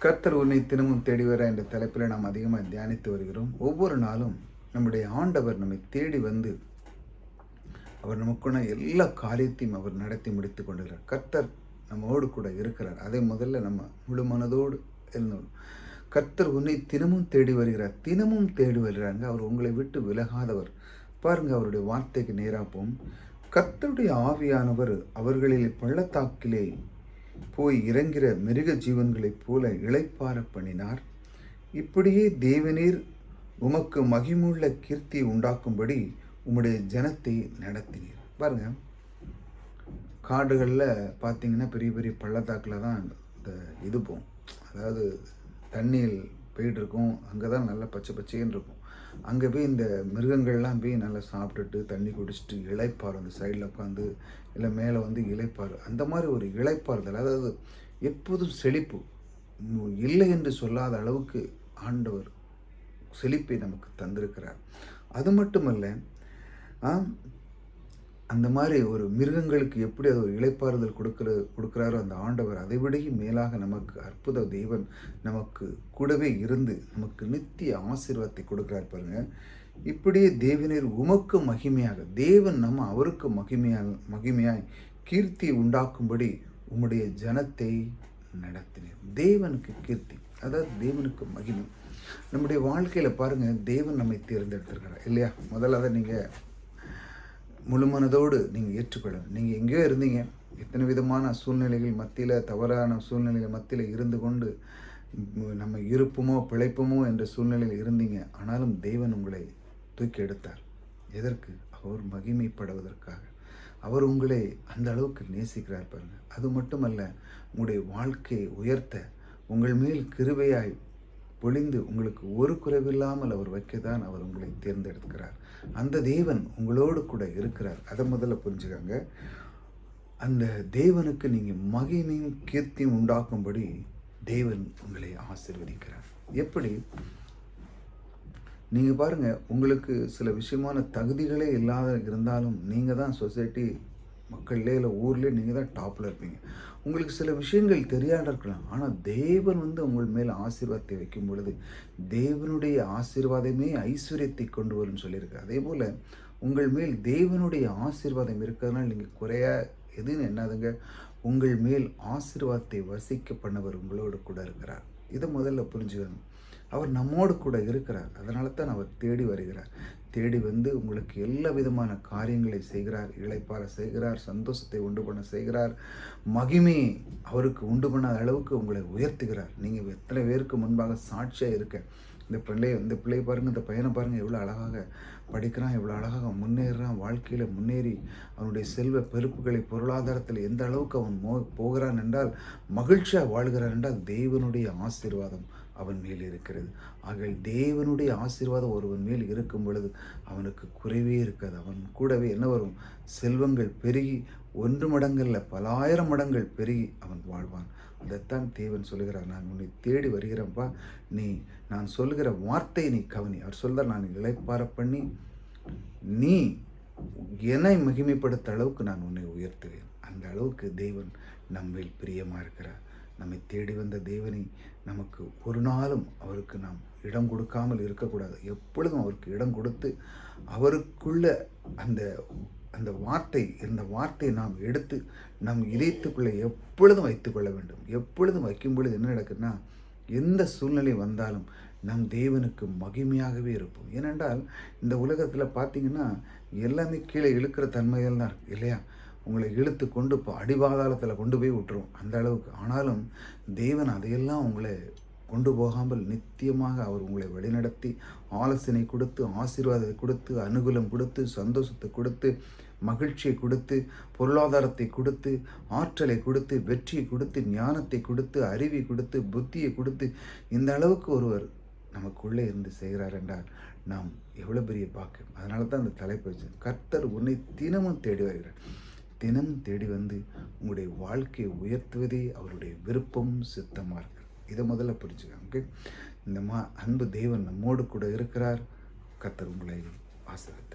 கர்த்தர் உன்னை தினமும் தேடி வர என்ற தலைப்பில் நாம் அதிகமாக தியானித்து வருகிறோம். ஒவ்வொரு நாளும் நம்முடைய ஆண்டவர் நம்மை தேடி வந்து அவர் நமக்குள்ள எல்லா காரியத்தையும் அவர் நடத்தி முடித்து கொண்டிருக்கிறார். கர்த்தர் நம்மோடு கூட இருக்கிறார். அதை முதல்ல நம்ம முழு மனதோடு இருந்தோம். கர்த்தர் உன்னை தினமும் தேடி வருகிறார். தினமும் தேடி வருகிறாங்க. அவர் உங்களை விட்டு விலகாதவர். பாருங்க, அவருடைய வார்த்தைக்கு நேராக போம். கர்த்தருடைய ஆவியானவர் அவர்களில் பள்ளத்தாக்கிலே போய் இறங்கிற மிருக ஜீவன்களைப் போல இளைப்பார பண்ணினார். இப்படியே தேவனீர் உமக்கு மகிமுள்ள கீர்த்தியை உண்டாக்கும்படி உம்முடைய ஜனத்தை நடத்தினீர். பாருங்க, காடுகளில் பார்த்தீங்கன்னா பெரிய பெரிய பள்ளத்தாக்கில் தான் இந்த இது போகும். அதாவது தண்ணியில் போயிட்டு இருக்கும். அங்கே தான் நல்லா பச்சை பச்சைன்னு இருக்கும். அங்கே போய் இந்த மிருகங்கள்லாம் போய் நல்லா சாப்பிட்டுட்டு தண்ணி குடிச்சிட்டு இளைப்பார். அந்த சைடில் உட்காந்து இல்லை மேலே வந்து இளைப்பார். அந்த மாதிரி ஒரு இளைப்பாறுதல், அதாவது எப்போதும் செழிப்பு இல்லை என்று சொல்லாத அளவுக்கு ஆண்டவர் செழிப்பை நமக்கு தந்திருக்கிறார். அது மட்டுமல்ல, அந்த மாதிரி ஒரு மிருகங்களுக்கு எப்படி அது ஒரு இளைப்பாறுதல் கொடுக்குறாரோ அந்த ஆண்டவர் அதைவிடையும் மேலாக நமக்கு அற்புத தேவன் நமக்கு கூடவே இருந்து நமக்கு நித்திய ஆசீர்வாதத்தை கொடுக்குறார். பாருங்க, இப்படியே தேவனீர் உமக்கு மகிமையாக, தேவன் நம்ம அவருக்கு மகிமையாய் கீர்த்தி உண்டாக்கும்படி உம்முடைய ஜனத்தை நடத்தினீர். தேவனுக்கு கீர்த்தி, அதாவது தேவனுக்கு மகிமை. நம்முடைய வாழ்க்கையில் பாருங்கள், தேவன் நம்மை தேர்ந்தெடுத்திருக்கிறார் இல்லையா? முதல்ல அதை நீங்கள் முழு மனதோடு நீங்கள் ஏற்றுக்கொள்ளணும். நீங்கள் எங்கேயோ இருந்தீங்க, எத்தனை விதமான சூழ்நிலைகள் மத்தியில், தவறான சூழ்நிலைகள் மத்தியில் இருந்து கொண்டு நம்ம இருப்போமோ பிழைப்போமோ என்ற சூழ்நிலையில் இருந்தீங்க. ஆனாலும் தேவன் உங்களை தூக்கி எடுத்தார். எதற்கு? அவர் மகிமைப்படுவதற்காக. அவர் உங்களை அந்த அளவுக்கு நேசிக்கிறார். பாருங்கள், அது மட்டுமல்ல, உங்களுடைய வாழ்க்கையை உயர்த்த உங்கள் மேல் கிருபையாய் பொழிந்து உங்களுக்கு ஒரு குறைவில்லாமல் அவர் வைக்கத்தான் அவர் உங்களை தேர்ந்தெடுக்கிறார். அந்த தேவன் உங்களோடு கூட இருக்கிறார். அதை முதல்ல புரிஞ்சுக்காங்க. அந்த தேவனுக்கு நீங்கள் மகிமையும் கீர்த்தியும் உண்டாக்கும்படி தேவன் உங்களை ஆசீர்வதிக்கிறார். எப்படி? நீங்கள் பாருங்கள், உங்களுக்கு சில விஷயமான தகுதிகளே இல்லாத இருந்தாலும் நீங்கள் தான் சொசைட்டி மக்கள்லே இல்லை ஊர்லேயே நீங்கள் தான் டாப்பில் இருப்பீங்க. உங்களுக்கு சில விஷயங்கள் தெரியாத இருக்கலாம். ஆனால் தேவன் வந்து உங்கள் மேல் ஆசீர்வாதத்தை வைக்கும் பொழுது தேவனுடைய ஆசீர்வாதமே ஐஸ்வர்யத்தை கொண்டு வரும்னு சொல்லியிருக்கு. அதே போல் உங்கள் மேல் தேவனுடைய ஆசீர்வாதம் இருக்கிறதுனால நீங்கள் குறையா எதுன்னு என்னாதுங்க, உங்கள் மேல் ஆசீர்வாதத்தை வசிக்க பண்ணவர் உங்களோடு கூட இருக்கிறார். இதை முதல்ல புரிஞ்சுக்கணும். அவர் நம்மோடு கூட இருக்கிறார். அதனால தான் அவர் தேடி வருகிறார். தேடி வந்து உங்களுக்கு எல்லா விதமான காரியங்களை செய்கிறார். இளைப்பாற செய்கிறார். சந்தோஷத்தை உண்டு பண்ண செய்கிறார். மகிமையை அவருக்கு உண்டு பண்ணாத அளவுக்கு உங்களை உயர்த்துகிறார். நீங்கள் எத்தனை பேருக்கு முன்பாக சாட்சியாக இருக்க. இந்த பிள்ளை பாருங்கள், இந்த பையனை பாருங்கள், எவ்வளோ அழகாக படிக்கிறான், எவ்வளோ அழகாக முன்னேறான், வாழ்க்கையில் முன்னேறி அவனுடைய செல்வ பெருப்புகளை பொருளாதாரத்தில் எந்த அளவுக்கு அவன் போகிறான் என்றால், மகிழ்ச்சியாக வாழ்கிறான் என்றால் தேவனுடைய ஆசீர்வாதம் அவன் மேல் இருக்கிறது. ஆக தேவனுடைய ஆசீர்வாதம் ஒருவன் மேல் இருக்கும் பொழுது அவனுக்கு குறைவே இருக்காது. அவன் கூடவே என்ன வரும்? செல்வங்கள் பெருகி 1 மடங்கள்ல பல ஆயிரம் மடங்கள் பெருகி அவன் வாழ்வான். அதைத்தான் தேவன் சொல்லுகிறார். நான் உன்னை தேடி வருகிறேன்ப்பா, நான் சொல்லுகிற வார்த்தையை நீ கவனி. அவர் சொல்றார், நான் இளைப்பாற பண்ணி நீ என்னை மகிமைப்படுத்த அளவுக்கு நான் உன்னை உயர்த்துவேன். அந்த அளவுக்கு தேவன் நம்மில் பிரியமாக இருக்கிறார். நம்மை தேடி வந்த தேவனை நமக்கு ஒரு நாளும் அவருக்கு நாம் இடம் கொடுக்காமல் இருக்கக்கூடாது. எப்பொழுதும் அவருக்கு இடம் கொடுத்து அவருக்குள்ள அந்த வார்த்தையை நாம் எடுத்து நம் இதயத்துக்குள்ளே எப்பொழுதும் வைத்துக்கொள்ள வேண்டும். எப்பொழுதும் வைக்கும் பொழுது என்ன நடக்குதுன்னா, எந்த சூழ்நிலை வந்தாலும் நம் தேவனுக்கு மகிமையாகவே இருப்போம். ஏனென்றால் இந்த உலகத்தில் பார்த்தீங்கன்னா எல்லாமே கீழே இழுக்கிற தன்மைகள் தான் இருக்குது இல்லையா? உங்களை இழுத்து கொண்டு இப்போ அடிபாதாளத்தில் கொண்டு போய் விட்டுரும் அந்த அளவுக்கு. ஆனாலும் தேவன் அதையெல்லாம் உங்களை கொண்டு போகாமல் நித்தியமாக அவர் உங்களை வழிநடத்தி ஆலோசனை கொடுத்து, ஆசீர்வாதத்தை கொடுத்து, அனுகூலம் கொடுத்து, சந்தோஷத்தை கொடுத்து, மகிழ்ச்சியை கொடுத்து, பொருளாதாரத்தை கொடுத்து, ஆற்றலை கொடுத்து, வெற்றியை கொடுத்து, ஞானத்தை கொடுத்து, அறிவை கொடுத்து, புத்தியை கொடுத்து, இந்த அளவுக்கு ஒருவர் நமக்குள்ளே இருந்து செய்கிறார் என்றால் நாம் எவ்வளோ பெரிய பாக்கியம். அதனால தான் அந்த தலைப்பு வச்சு, கர்த்தர் உன்னை தினமும் தேடி வருகிறார். தினமும் தேடி வந்து உங்களுடைய வாழ்க்கையை உயர்த்துவதே அவருடைய விருப்பம் சித்தமாக இருக்கிறது. இதை முதல்ல புரிஞ்சுக்காங்க. இந்த அன்பு தேவன் நம்மோடு கூட இருக்கிறார். கர்த்தர் உங்களை ஆசீர்வதிப்பார்.